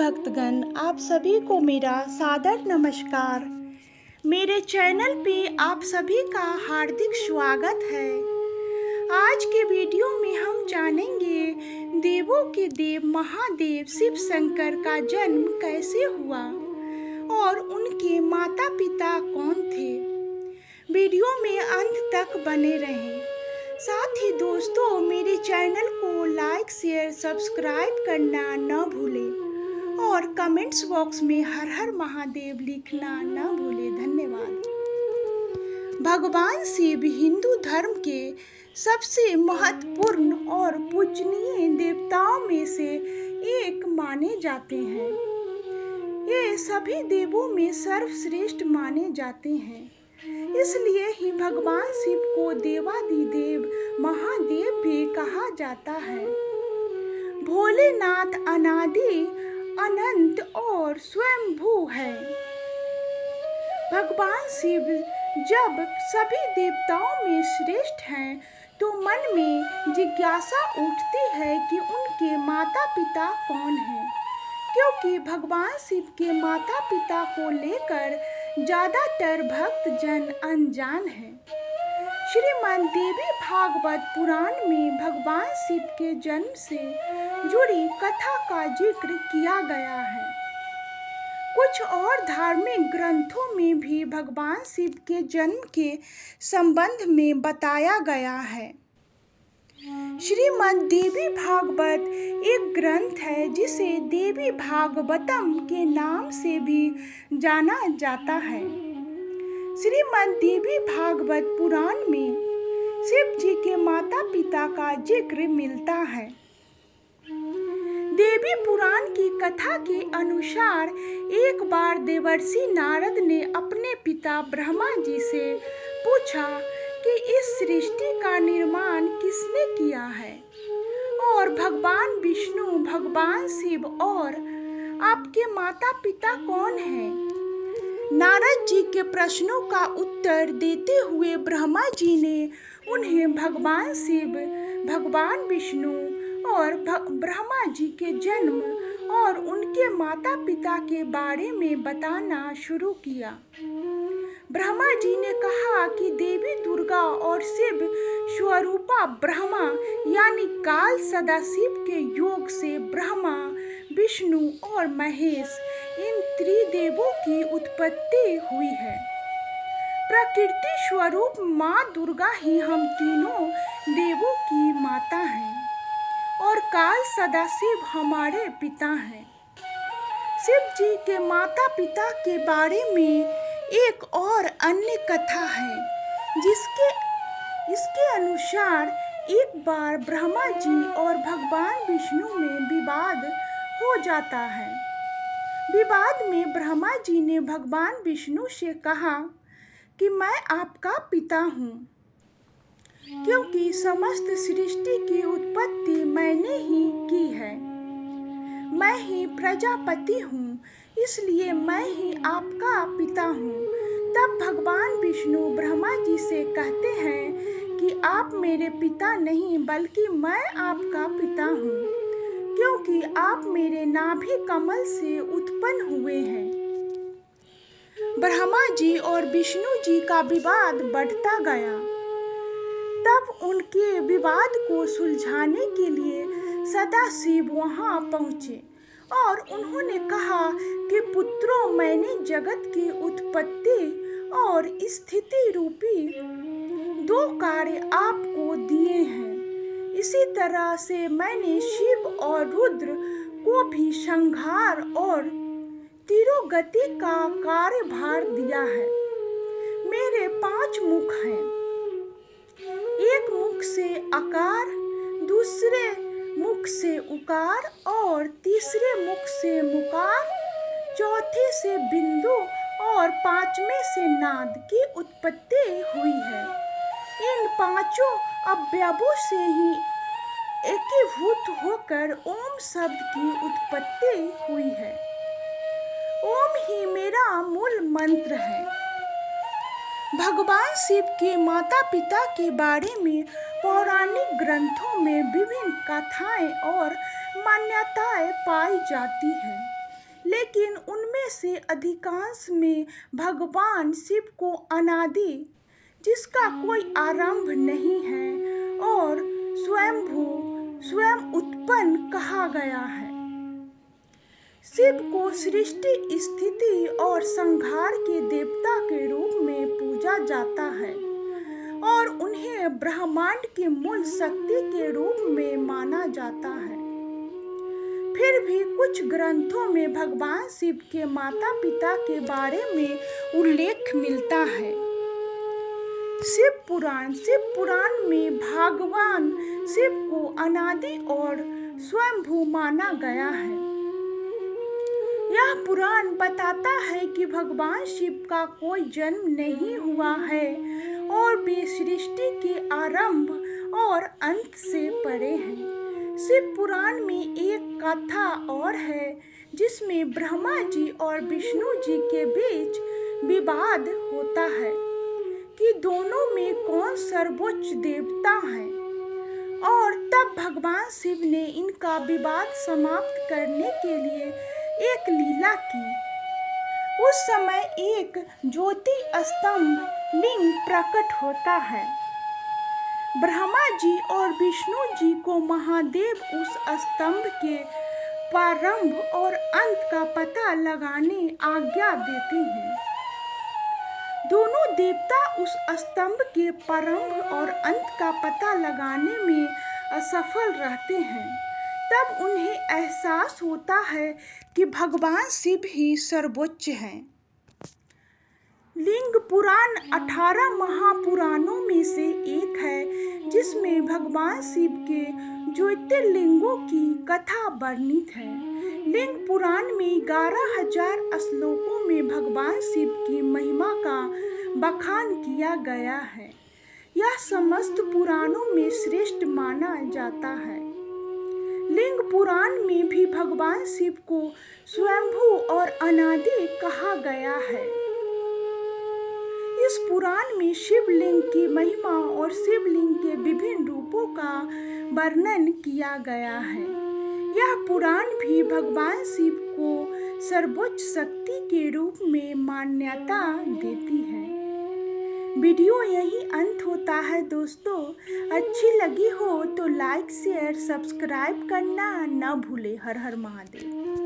भक्तगण, आप सभी को मेरा सादर नमस्कार। मेरे चैनल पे आप सभी का हार्दिक स्वागत है। आज के वीडियो में हम जानेंगे देवों के देव महादेव शिव शंकर का जन्म कैसे हुआ और उनके माता पिता कौन थे। वीडियो में अंत तक बने रहें। साथ ही दोस्तों, मेरे चैनल को लाइक शेयर सब्सक्राइब करना न भूलें और कमेंट्स बॉक्स में हर हर महादेव लिखना न भूलें। धन्यवाद। भगवान शिव हिंदू धर्म के सबसे महत्वपूर्ण और पूजनीय देवताओं में से एक माने जाते हैं। ये सभी देवों में सर्वश्रेष्ठ माने जाते हैं, इसलिए ही भगवान शिव को देवादिदेव महादेव भी कहा जाता है। भोलेनाथ अनादि अनंत और स्वयंभू है। भगवान शिव जब सभी देवताओं में श्रेष्ठ हैं, तो मन में जिज्ञासा उठती है कि उनके माता पिता कौन हैं, क्योंकि भगवान शिव के माता पिता को लेकर ज्यादातर भक्त जन अनजान हैं। श्रीमद् देवी भागवत पुराण में भगवान शिव के जन्म से जुड़ी कथा का जिक्र किया गया है। कुछ और धार्मिक ग्रंथों में भी भगवान शिव के जन्म के संबंध में बताया गया है। श्रीमद् देवी भागवत एक ग्रंथ है जिसे देवी भागवतम के नाम से भी जाना जाता है। श्रीमद् देवी भागवत पुराण में शिव जी के माता पिता का जिक्र मिलता है। देवी पुराण की कथा के अनुसार एक बार देवर्षि नारद ने अपने पिता ब्रह्मा जी से पूछा कि इस सृष्टि का निर्माण किसने किया है, और भगवान विष्णु, भगवान शिव और आपके माता पिता कौन हैं। नारद जी के प्रश्नों का उत्तर देते हुए ब्रह्मा जी ने उन्हें भगवान शिव, भगवान विष्णु और ब्रह्मा जी के जन्म और उनके माता पिता के बारे में बताना शुरू किया। ब्रह्मा जी ने कहा कि देवी दुर्गा और शिव स्वरूपा ब्रह्मा यानी काल सदाशिव के योग से ब्रह्मा, विष्णु और महेश इन त्रिदेवों की उत्पत्ति हुई है। प्रकृति स्वरूप माँ दुर्गा ही हम तीनों देवों की माता हैं और काल सदाशिव हमारे पिता हैं। शिव जी के माता पिता के बारे में एक और अन्य कथा है, इसके अनुसार एक बार ब्रह्मा जी और भगवान विष्णु में विवाद हो जाता है। विवाद में ब्रह्मा जी ने भगवान विष्णु से कहा कि मैं आपका पिता हूँ, क्योंकि समस्त सृष्टि की उत्पत्ति मैंने ही की है। मैं ही प्रजापति हूँ, इसलिए मैं ही आपका पिता हूँ। तब भगवान विष्णु ब्रह्मा जी से कहते हैं कि आप मेरे पिता नहीं, बल्कि मैं आपका पिता हूँ, क्योंकि आप मेरे नाभि कमल से उत्पन्न हुए हैं। ब्रह्मा जी और विष्णु जी का विवाद बढ़ता गया। तब उनके विवाद को सुलझाने के लिए सदाशिव वहां पहुंचे और उन्होंने कहा कि पुत्रों, मैंने जगत की उत्पत्ति और स्थिति रूपी 2 कार्य आपको दिए हैं। इसी तरह से मैंने शिव और रुद्र को भी संहार और तिरोगति का कार्यभार दिया है। मेरे 5 मुख हैं, एक मुख से अकार, दूसरे मुख से उकार और तीसरे मुख से मुकार, चौथे से बिंदु और 5वें से नाद की उत्पत्ति हुई है। इन 5 अवयवों से ही एकीभूत होकर ओम शब्द की उत्पत्ति हुई है। ओम ही मेरा मूल मंत्र है। भगवान शिव के माता पिता के बारे में पौराणिक ग्रंथों में विभिन्न कथाएं और मान्यताएं पाई जाती हैं। लेकिन उनमें से अधिकांश में भगवान शिव को अनादि, जिसका कोई आरंभ नहीं है, और स्वयंभू, स्वयं उत्पन्न कहा गया है। शिव को सृष्टि, स्थिति और संहार के देवता के रूप में पूजा जाता है और उन्हें ब्रह्मांड की मूल शक्ति के रूप में माना जाता है। फिर भी कुछ ग्रंथों में भगवान शिव के माता पिता के बारे में उल्लेख मिलता है। शिव पुराण में भगवान शिव को अनादि और स्वयंभू माना गया है। यह पुराण बताता है कि भगवान शिव का कोई जन्म नहीं हुआ है और वे सृष्टि के आरंभ और अंत से परे हैं। शिव पुराण में एक कथा और है जिसमें ब्रह्मा जी और विष्णु जी के बीच विवाद होता है कि दोनों में कौन सर्वोच्च देवता है, और तब भगवान शिव ने इनका विवाद समाप्त करने के लिए एक लीला की। उस समय एक ज्योति स्तंभ लिंग प्रकट होता है। ब्रह्मा जी और विष्णु जी को महादेव उस स्तंभ के प्रारंभ और अंत का पता लगाने आज्ञा देते हैं। दोनों देवता उस स्तंभ के प्रारंभ और अंत का पता लगाने में असफल रहते हैं। तब उन्हें एहसास होता है कि भगवान शिव ही सर्वोच्च हैं। लिंग पुराण 18 महापुराणों में से एक है जिसमें भगवान शिव के ज्योतिर्लिंगों की कथा वर्णित है। लिंग पुराण में 11,000 श्लोकों में भगवान शिव की महिमा का बखान किया गया है। यह समस्त पुराणों में श्रेष्ठ माना जाता है। लिंग पुराण में भी भगवान शिव को स्वयंभू और अनादि कहा गया है। इस पुराण में शिवलिंग की महिमा और शिवलिंग के विभिन्न रूपों का वर्णन किया गया है। यह पुराण भी भगवान शिव को सर्वोच्च शक्ति के रूप में मान्यता देती है। वीडियो यहीं अंत होता है दोस्तों। अच्छी लगी हो तो लाइक, शेयर, सब्सक्राइब करना न भूले। हर हर महादेव।